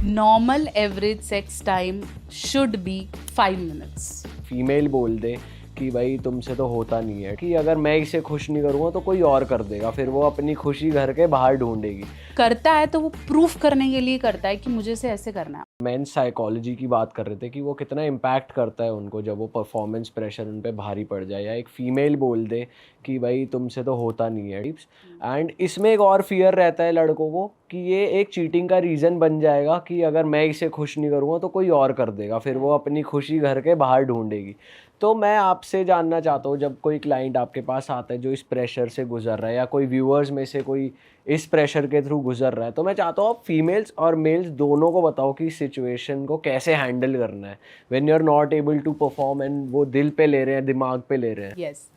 Normal average sex time should be 5 minutes. Female बोल दे कि भाई तुमसे तो होता नहीं है, कि अगर मैं इसे खुश नहीं करूँगा तो कोई और कर देगा, फिर वो अपनी खुशी घर के बाहर ढूंढेगी। करता है तो वो प्रूफ करने के लिए करता है कि मुझे से ऐसे करना है। मेंस साइकोलॉजी की बात कर रहे थे कि वो कितना इम्पैक्ट करता है उनको जब वो परफॉर्मेंस प्रेशर उन पे भारी पड़ जाए, या एक फीमेल बोल दे कि भाई तुमसे तो होता नहीं है। एंड इसमें एक और फियर रहता है लड़कों को कि ये एक चीटिंग का रीज़न बन जाएगा कि अगर मैं इसे खुश नहीं करूँगा तो कोई और कर देगा, फिर वो अपनी खुशी घर के बाहर ढूंढेगी। तो मैं आपसे जानना चाहता हूँ, जब कोई क्लाइंट आपके पास आता है जो इस प्रेशर से गुजर रहा है, या कोई व्यूअर्स में से कोई इस प्रेशर के थ्रू गुजर रहा है, तो मैं चाहता हूँ आप फीमेल्स और मेल्स दोनों को बताओ कि इस सिचुएशन को कैसे हैंडल करना है when you are not able to perform and वो दिल पे ले रहे हैं, दिमाग पे ले रहे हैं। यस,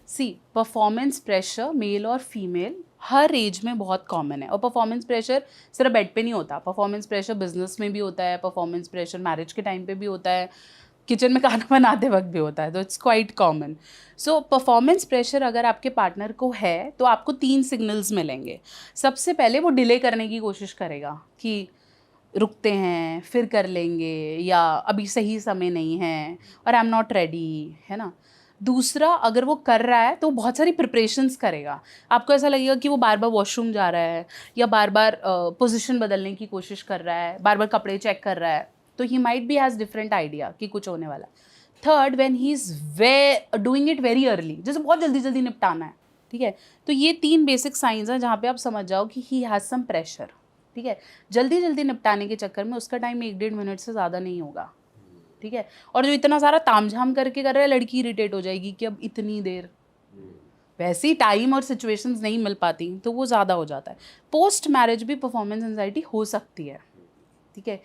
सी परफॉर्मेंस प्रेशर मेल और फीमेल हर एज में बहुत कॉमन है। और परफॉर्मेंस प्रेशर सिर्फ बेड पे नहीं होता, परफॉर्मेंस प्रेशर बिजनेस में भी होता है, परफॉर्मेंस प्रेशर मैरिज के टाइम पे भी होता है, किचन में खाना बनाते वक्त भी होता है, तो it's quite common. So performance pressure अगर आपके पार्टनर को है तो आपको 3 सिग्नल्स मिलेंगे। सबसे पहले वो डिले करने की कोशिश करेगा कि रुकते हैं फिर कर लेंगे, या अभी सही समय नहीं है और आई एम नॉट रेडी, है ना। दूसरा, अगर वो कर रहा है तो बहुत सारी प्रिपरेशंस करेगा। आपको ऐसा लगेगा कि वो बार बार वॉशरूम जा रहा है, या बार बार पोजीशन बदलने की कोशिश कर रहा है, बार बार कपड़े चेक कर रहा है, तो he might be has different idea कि कुछ होने वाला है। Third, when he is doing it very early, जैसे बहुत जल्दी जल्दी निपटाना है, ठीक है। तो ये 3 बेसिक साइंस हैं जहाँ पे आप समझ जाओ कि ही हैज़ सम प्रेशर, ठीक है। जल्दी जल्दी निपटाने के चक्कर में उसका टाइम 1-1.5 मिनट से ज़्यादा नहीं होगा, ठीक है। और जो इतना सारा तामझाम करके कर रहा है, लड़की इरिटेट हो जाएगी कि अब इतनी देर, वैसे ही टाइम और सिचुएशंस नहीं मिल पाती तो वो ज़्यादा हो जाता है। पोस्ट मैरिज भी परफॉर्मेंस एंजाइटी हो सकती है, ठीक है,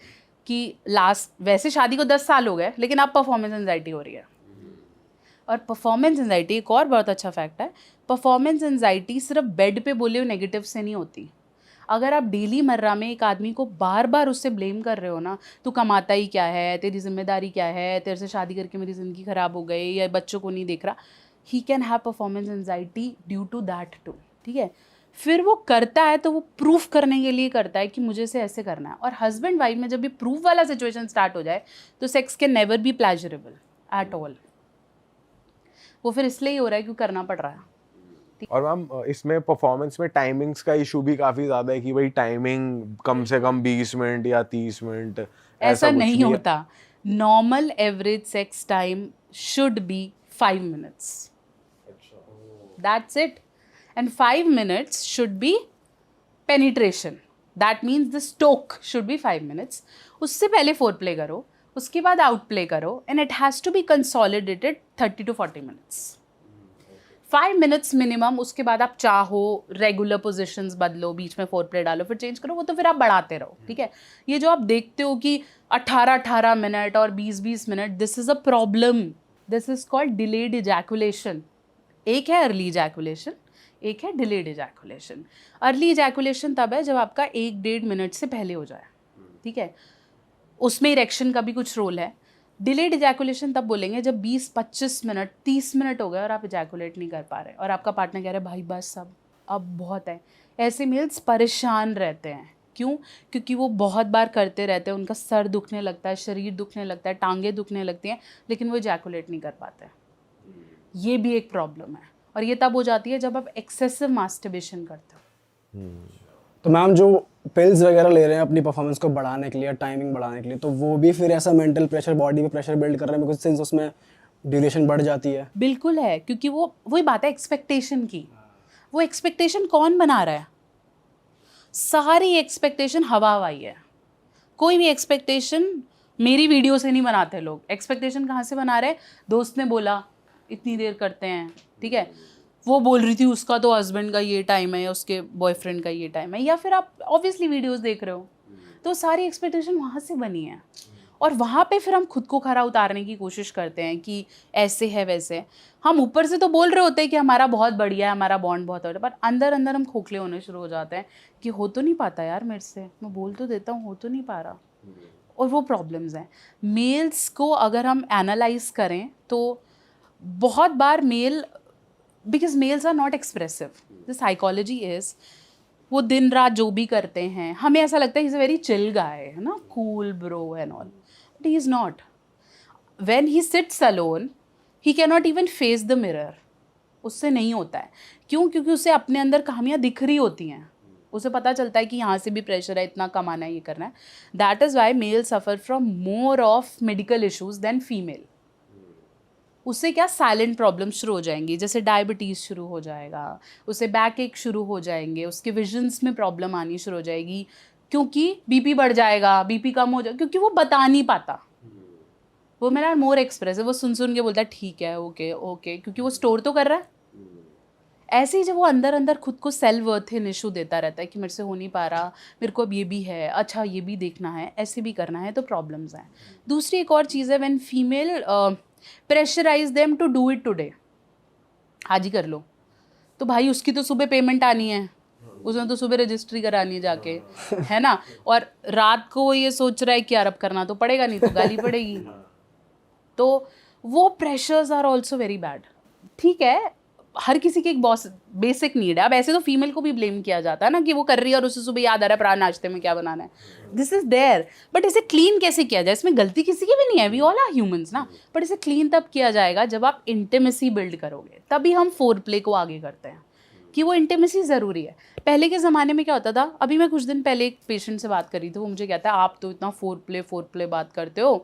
कि लास्ट वैसे शादी को 10 साल हो गए लेकिन अब परफॉर्मेंस एंजाइटी हो रही है। और परफॉर्मेंस एंजाइटी एक और बहुत अच्छा फैक्ट है, परफॉर्मेंस एंजाइटी सिर्फ बेड पे बोले हुए नेगेटिव से नहीं होती। अगर आप डेली मर्रा में एक आदमी को बार बार उससे ब्लेम कर रहे हो ना, तू कमाता ही क्या है, तेरी जिम्मेदारी क्या है, तेरे से शादी करके मेरी ज़िंदगी ख़राब हो गई, या बच्चों को नहीं देख रहा, he can have performance anxiety due to that too, ठीक है। फिर वो करता है तो वो प्रूफ करने के लिए करता है कि मुझे से ऐसे करना है। और हस्बैंड वाइफ में जब भी प्रूफ वाला सिचुएशन स्टार्ट हो जाए तो sex can never be pleasurable at all. वो फिर इसलिए ही हो रहा है क्योंकि करना पड़ रहा है। और मैम इसमें परफॉर्मेंस में टाइमिंग्स का इशू भी काफी ज्यादा है कि भाई टाइमिंग कम से कम 20 मिनट या 30 मिनट ऐसा कुछ नहीं है। होता। Normal average sex time should be 5 minutes, that's it. And 5 minutes should be penetration, that means the stroke should be 5 minutes. उससे पहले फोर प्ले करो, उसके बाद आउट प्ले करो, and it has to be consolidated 30 to 40 minutes, 5 minutes minimum. उसके बाद आप चाहो रेगुलर पोजिशंस बदलो, बीच में फोर प्ले डालो, फिर चेंज करो, वो तो फिर आप बढ़ाते रहो, ठीक है। ये जो आप देखते हो कि 18-18 मिनट और 20-20 minute, this is a problem. This is called delayed ejaculation. एक है अर्ली इजैकुलेशन, एक है डिलेड इजैकुलेशन। अर्ली इजैकुलेशन तब है जब आपका 1-1.5 मिनट से पहले हो जाए, ठीक है, उसमें इरेक्शन का भी कुछ रोल है। डिलेड इजैकुलेशन तब बोलेंगे जब 20-25 मिनट 30 मिनट हो गए और आप इजैकुलेट नहीं कर पा रहे और आपका पार्टनर कह रहा है भाई बस अब बहुत है। ऐसे मेल्स परेशान रहते हैं। क्यों? क्योंकि वो बहुत बार करते रहते हैं, उनका सर दुखने लगता है, शरीर दुखने लगता है, टांगें दुखने लगती हैं, लेकिन वो इजैकुलेट नहीं कर पाते। ये भी एक प्रॉब्लम है, और ये तब हो जाती है जब आप एक्सेसिव मास्टरबेशन करते हो। तो मैम जो पिल्स वगैरह ले रहे हैं अपनी परफॉर्मेंस को बढ़ाने के लिए, टाइमिंग बढ़ाने के लिए, तो वो भी फिर ऐसा मेंटल प्रेशर, बॉडी पे प्रेशर बिल्ड कर रहे हैं, बिकॉज सिंस उसमें ड्यूरेशन बढ़ जाती है। बिल्कुल है, क्योंकि वही बात है एक्सपेक्टेशन की। वो एक्सपेक्टेशन कौन बना रहा है? सारी एक्सपेक्टेशन हवा हवाई है। कोई भी एक्सपेक्टेशन मेरी वीडियो से नहीं बनाते लोग। एक्सपेक्टेशन कहाँ से बना रहे हैं? दोस्त ने बोला इतनी देर करते हैं, ठीक है, वो बोल रही थी उसका तो हस्बैंड का ये टाइम है या उसके बॉयफ्रेंड का ये टाइम है, या फिर आप ऑब्वियसली वीडियोस देख रहे हो, तो सारी एक्सपेक्टेशन वहाँ से बनी है। और वहाँ पे फिर हम खुद को खरा उतारने की कोशिश करते हैं कि ऐसे है वैसे है। हम ऊपर से तो बोल रहे होते हैं कि हमारा बहुत बढ़िया है, हमारा बॉन्ड बहुत बढ़िया, पर अंदर अंदर हम खोखले होने शुरू हो जाते हैं कि हो तो नहीं पाता यार मेरे से, मैं बोल तो देता हूँ, हो तो नहीं पा रहा। और वो प्रॉब्लम्स हैं। मेल्स को अगर हम एनालाइज करें तो बहुत बार male, because males are not expressive, the psychology is, वो दिन रात जो भी करते हैं, हमें ऐसा लगता है is a very chill guy, है ना, cool bro and all, but he is not. When he sits alone he can not even face the mirror. उससे नहीं होता है. क्यों? क्योंकि उसे अपने अंदर कहानियाँ दिख रही होती हैं. उसे पता चलता है कि यहाँ से भी प्रेशर है, इतना कमाना है, ये करना है. That is why male suffer from more of medical issues than female. उससे क्या साइलेंट प्रॉब्लम शुरू हो जाएंगी, जैसे डायबिटीज़ शुरू हो जाएगा, उसे बैक एक शुरू हो जाएंगे, उसके विजन्स में प्रॉब्लम आनी शुरू हो जाएगी, क्योंकि बीपी बढ़ जाएगा, बीपी कम हो जाएगा, क्योंकि वो बता नहीं पाता. वो मेरा मोर एक्सप्रेस है, वो सुन के बोलता है ठीक है, ओके ओके, क्योंकि वो स्टोर तो कर रहा है. ऐसे ही जब वो अंदर अंदर खुद को सेल्फ वर्थ इशू देता रहता है कि मेरे से हो नहीं पा रहा, मेरे को अब ये भी है, अच्छा ये भी देखना है, ऐसे भी करना है, तो प्रॉब्लम्स हैं. दूसरी एक और चीज़ है, when female pressurize them to do it today, आज ही कर लो, तो भाई उसकी तो सुबह पेमेंट आनी है, उसने तो सुबह रजिस्ट्री करानी है जाके, है ना, और रात को ये सोच रहा है कि यार अब करना तो पड़ेगा, नहीं तो गाली पड़ेगी. तो वो pressures are also very bad. ठीक है, हर किसी की एक बेसिक नीड है. अब ऐसे तो फीमेल को भी ब्लेम किया जाता है ना कि वो कर रही है और उसे सुबह याद आ रहा है प्राण नाश्ते में क्या बनाना है. दिस इज देयर, बट इसे क्लीन कैसे किया जाए? इसमें गलती किसी की भी नहीं है, वी ऑल आर ह्यूमंस ना. बट इसे क्लीन तब किया जाएगा जब आप इंटीमेसी बिल्ड करोगे, तभी हम फोर प्ले को आगे करते हैं कि वो इंटीमेसी ज़रूरी है. पहले के ज़माने में क्या होता था, अभी मैं कुछ दिन पहले एक पेशेंट से बात कर रही थी, वो मुझे कहता है आप तो इतना फोर प्ले बात करते हो,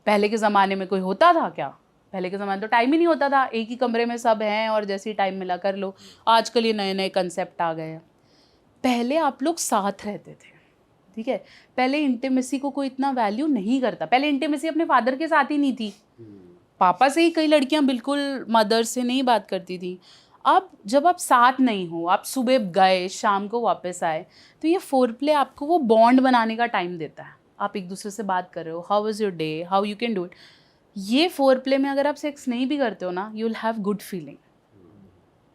पहले के ज़माने में कोई होता था क्या? पहले के ज़माने तो टाइम ही नहीं होता था, एक ही कमरे में सब हैं और जैसे ही टाइम मिला कर लो. आजकल ये नए नए कंसेप्ट आ गए हैं. पहले आप लोग साथ रहते थे, ठीक है. पहले इंटीमेसी को कोई इतना वैल्यू नहीं करता. पहले इंटीमेसी अपने फादर के साथ ही नहीं थी, पापा से ही कई लड़कियां बिल्कुल मदर से नहीं बात करती थी. अब जब आप साथ नहीं हो, आप सुबह गए शाम को वापस आए, तो ये फोर प्ले आपको वो बॉन्ड बनाने का टाइम देता है. आप एक दूसरे से बात कर रहे हो, how was your day, how you can do it. ये फोर प्ले में अगर आप सेक्स नहीं भी करते हो ना, you will have good feeling,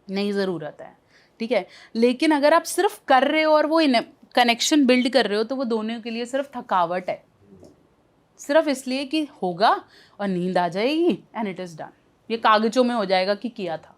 नहीं ज़रूरत है, ठीक है. लेकिन अगर आप सिर्फ कर रहे हो और वो कनेक्शन बिल्ड कर रहे हो, तो वो दोनों के लिए सिर्फ थकावट है, सिर्फ इसलिए कि होगा और नींद आ जाएगी एंड इट इज़ डन. ये कागजों में हो जाएगा कि किया था.